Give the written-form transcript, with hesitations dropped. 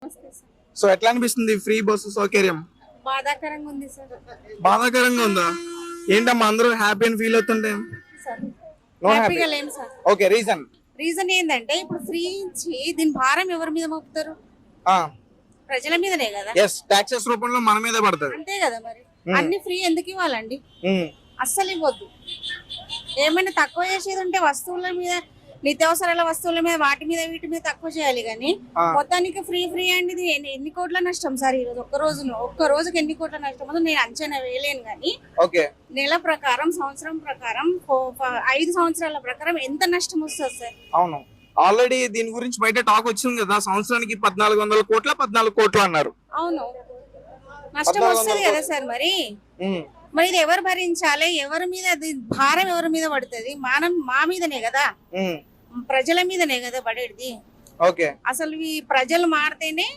నమస్తే sir. So ఎట్లా అనిపిస్తుంది ఫ్రీ బస్సు సౌకర్యం? బాధాకరంగా ఉంది సార్. బాధాకరంగా ఉందా? ఏంటమ్మా అందరూ హ్యాపీ అని ఫీల్ అవుతుంటే సార్ No happy. హ్యాపీగా లేను సార్. ఓకే రీజన్ రీజన్ ఏంటంటే ఇప్పుడు ఫ్రీ ఇచ్చి దీని భారం ఎవరి మీద మోపుతారు? ప్రజల మీదనే కదా. ఎస్ టాక్సెస్ రూపంలో మన మీద పడుతుంది. అంతే కదా మరి. అన్ని ఫ్రీ ఎందుకు ఇవ్వాలండి? అస్సలు ఇవ్వద్దు. ఏమైనా తక్కువ చేసేది ఉంటే వస్తువుల మీద, నిత్యావసరాల వస్తువుల మీద, వాటి మీద వీటి మీద తక్కువ చేయాలి కానీ మొత్తానికి ఫ్రీ ఫ్రీ అండి. ఇది ఎన్ని కోట్ల నష్టం సార్ ఈ రోజు ఒక్క రోజుకి ఎన్ని కోట్ల నష్టం అని నేను అంచనా వేయలేను కానీ నెల ప్రకారం, సంవత్సరం ప్రకారం, 5 సంవత్సరాల ప్రకారం ఎంత నష్టం వస్తుంది సార్? అవును, ఆల్రెడీ దీని గురించి బయట టాక్ వచ్చింది కదా, సంవత్సరానికి 1400 కోట్ల 14 కోట్లు అన్నారు. అవును, నష్టం వస్తుంది కదా సార్. మరి ఇది ఎవరు భరించాలి? ఎవరి మీద భారం ఎవరి మీద పడుతుంది? మా మీదనే కదా, ప్రజల మీదనే కదా పడేది. ఓకే, అసలు ఈ ప్రజలు మారితేనే